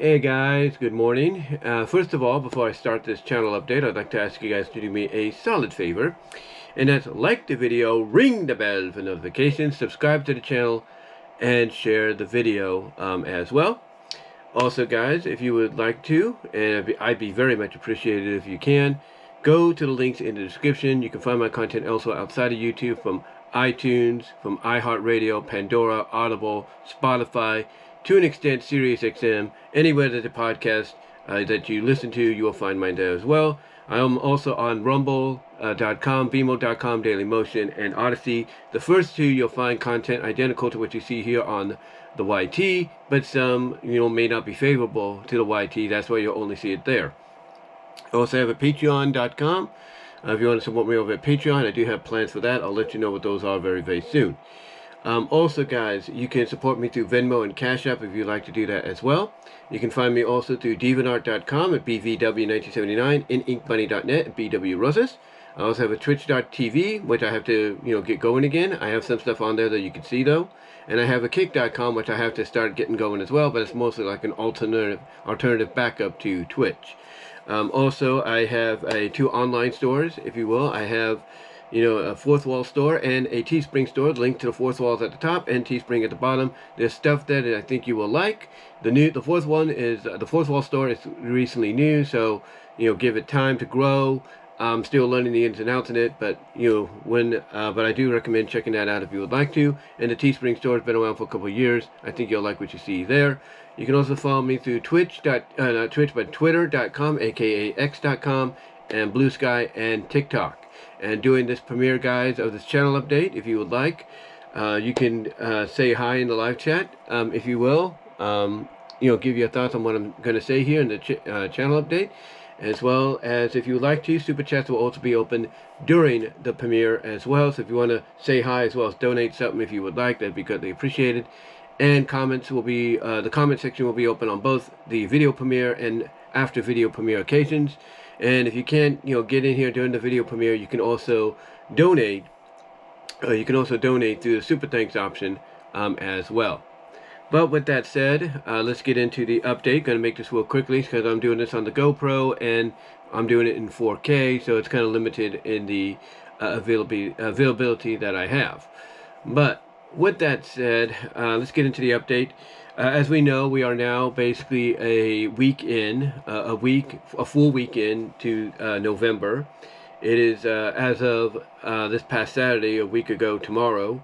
Hey guys, good morning. First of all, before I start this channel update, I'd like to ask you guys to do me a solid favor, and that's like the video, ring the bell for notifications, subscribe to the channel, and share the video as well. Also guys, if you would like to, and I'd be very much appreciated if you can, go to the links in the description. You can find my content also outside of YouTube from iTunes, from iHeartRadio, Pandora, Audible, Spotify, to an extent SiriusXM. Anywhere that the podcast that you listen to, you will find mine there as well. I am also on Rumble.com, VENMO.com, Dailymotion, and Odyssey. The first two you'll find content identical to what you see here on the YT, but some may not be favorable to the YT. That's why you'll only see it there. I also have a Patreon.com. If you want to support me over at Patreon, I do have plans for that. I'll let you know what those are very, very soon. Also, guys, you can support me through Venmo and Cash App if you'd like to do that as well. You can find me also through DeviantArt.com at BVW1979, InkBunny.net at BWRosas. I also have a Twitch.tv, which I have to, get going again. I have some stuff on there that you can see, though. And I have a Kick.com, which I have to start getting going as well, but it's mostly like an alternative backup to Twitch. Also, I have two online stores, if you will. I have a Fourth Wall store and a Teespring store. The link to the Fourth Wall is at the top and Teespring at the bottom. There's stuff there that I think you will like. The fourth one is the Fourth Wall store is recently new, so give it time to grow. I'm still learning the ins and outs in it, but but I do recommend checking that out if you would like to. And the Teespring store has been around for a couple of years. I think you'll like what you see there. You can also follow me through not Twitch, but Twitter.com, aka X.com, and Blue Sky and TikTok. And doing this premiere, guys, of this channel update, if you would like, you can say hi in the live chat, if you will. Give your thoughts on what I'm going to say here in the channel update. As well as, if you would like to, SuperChats will also be open during the premiere as well. So if you want to say hi as well as donate something if you would like, that'd be greatly appreciated. And comments will be, the comment section will be open on both the video premiere and after video premiere occasions. And if you can't, get in here during the video premiere, you can also donate. You can also donate through the Super Thanks option as well. But with that said, let's get into the update. Going to make this real quickly because I'm doing this on the GoPro and I'm doing it in 4K, so it's kind of limited in the availability that I have. But with that said, let's get into the update. As we know, we are now basically a full week in to November. It is as of this past Saturday, a week ago tomorrow.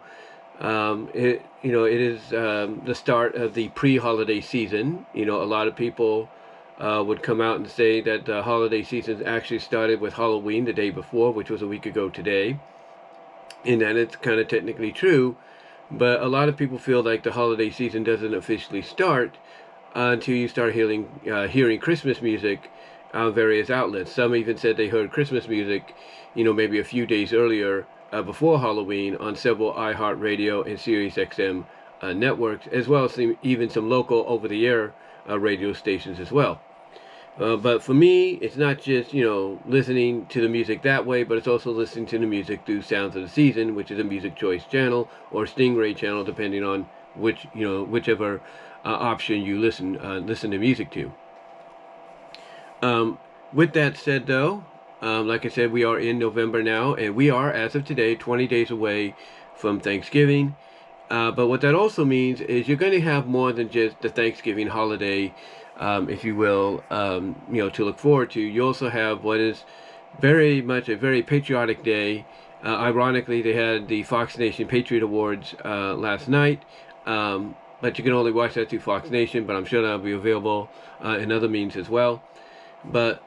It is the start of the pre-holiday season. A lot of people would come out and say that the holiday season actually started with Halloween the day before, which was a week ago today. And that it's kind of technically true. But a lot of people feel like the holiday season doesn't officially start until you start hearing Christmas music on various outlets. Some even said they heard Christmas music, maybe a few days earlier before Halloween on several iHeartRadio and SiriusXM networks, as well as even some local over-the-air radio stations as well. But for me, it's not just, listening to the music that way, but it's also listening to the music through Sounds of the Season, which is a music choice channel, or Stingray channel, depending on whichever option you listen to music to. With that said, though, like I said, we are in November now, and we are, as of today, 20 days away from Thanksgiving. But what that also means is you're going to have more than just the Thanksgiving holiday, if you will, to look forward to. You also have what is very much a very patriotic day. Ironically, they had the Fox Nation Patriot Awards last night, but you can only watch that through Fox Nation, but I'm sure that'll be available in other means as well. But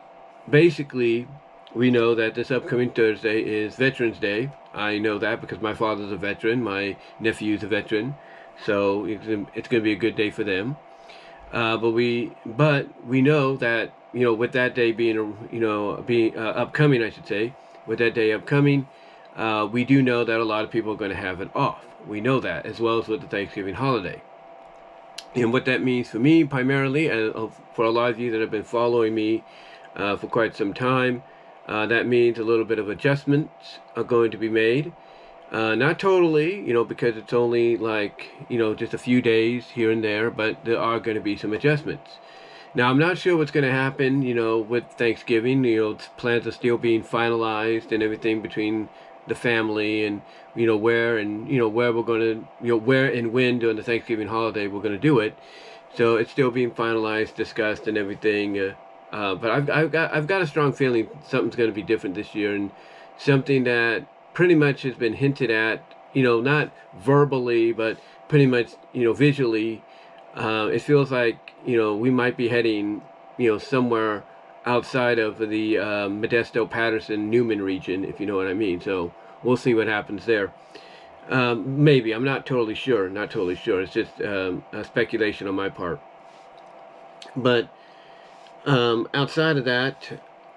basically, we know that this upcoming Thursday is Veterans Day. I know that because my father's a veteran, my nephew's a veteran, so it's going to be a good day for them. But we know that with that day being upcoming, I should say, with that day upcoming, we do know that a lot of people are going to have it off. We know that, as well as with the Thanksgiving holiday. And what that means for me, primarily, and for a lot of you that have been following me for quite some time, that means a little bit of adjustments are going to be made. Not totally, because it's only like, just a few days here and there, but there are going to be some adjustments. Now, I'm not sure what's going to happen, with Thanksgiving. Plans are still being finalized and everything between the family, and where we're going to, where and when during the Thanksgiving holiday we're going to do it. So it's still being finalized, discussed, and everything. But I've got a strong feeling something's going to be different this year, and something that pretty much has been hinted at, not verbally, but pretty much, visually. It feels like, we might be heading, somewhere outside of the Modesto, Patterson, Newman region, if you know what I mean. So we'll see what happens there. Maybe. I'm not totally sure. Not totally sure. It's just a speculation on my part. But outside of that,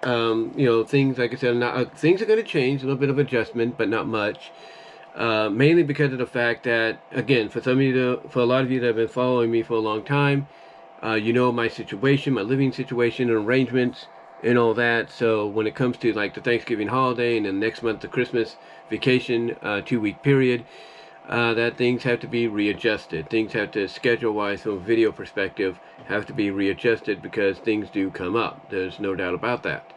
things, like I said, things are going to change. A little bit of adjustment, but not much. Mainly because of the fact that, again, for a lot of you that have been following me for a long time, my situation, my living situation and arrangements and all that. So when it comes to like the Thanksgiving holiday and then next month the Christmas vacation 2-week period, that things have to be readjusted. Things have to, schedule-wise, from a video perspective, have to be readjusted because things do come up. There's no doubt about that.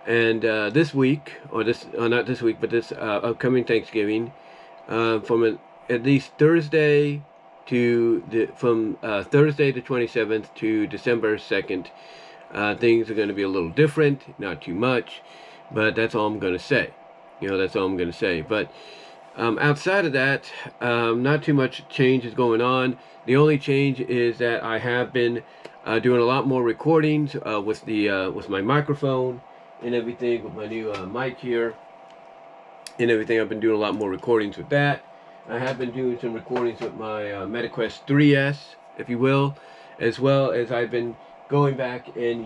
And this week, not this week, but this upcoming Thanksgiving, from at least Thursday from Thursday the 27th to December 2nd, things are going to be a little different. Not too much, but that's all I'm going to say. That's all I'm going to say. But outside of that, not too much change is going on. The only change is that I have been doing a lot more recordings with my microphone and everything, with my new mic here and everything. I've been doing a lot more recordings with that. I have been doing some recordings with my MetaQuest 3S, if you will, as well as I've been going back and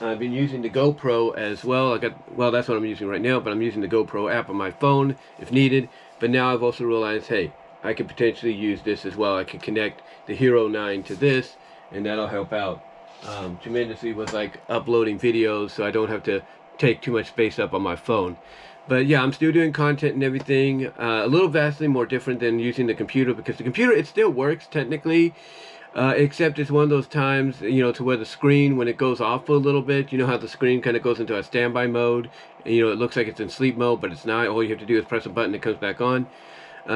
I've been using the GoPro as well. That's what I'm using right now, but I'm using the GoPro app on my phone if needed. But now I've also realized, hey, I could potentially use this as well. I can connect the Hero 9 to this, and that'll help out tremendously with like uploading videos, so I don't have to take too much space up on my phone. But yeah, I'm still doing content and everything, a little vastly more different than using the computer, because the computer, it still works technically, except it's one of those times, to where the screen, when it goes off for a little bit, how the screen kind of goes into a standby mode, and, it looks like it's in sleep mode, but it's not. All you have to do is press a button, it comes back on.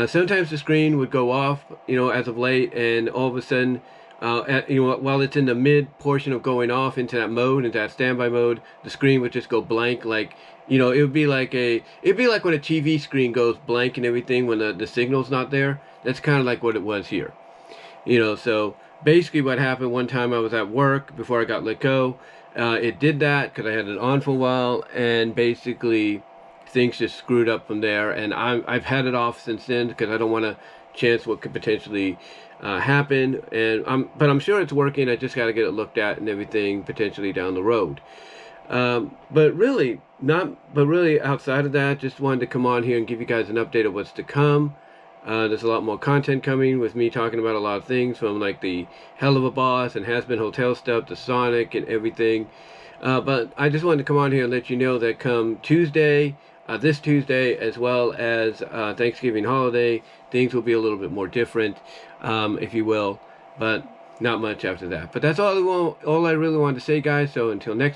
Sometimes the screen would go off, as of late, and all of a sudden, while it's in the mid portion of going off into that mode, into that standby mode, the screen would just go blank. Like, it'd be like when a TV screen goes blank and everything when the signal's not there. That's kind of like what it was here. So basically what happened one time, I was at work before I got let go. It did that because I had it on for a while, and basically things just screwed up from there. And I've had it off since then because I don't want to chance what could potentially happen. But I'm sure it's working. I just got to get it looked at and everything potentially down the road. But really outside of that, just wanted to come on here and give you guys an update of what's to come. There's a lot more content coming with me talking about a lot of things, from like the Hell of a Boss and Has Been Hotel stuff to Sonic and everything. But I just wanted to come on here and let you know that come Tuesday, this Tuesday, as well as Thanksgiving holiday, things will be a little bit more different, if you will. But not much after that. But that's all I really wanted to say, guys. So until next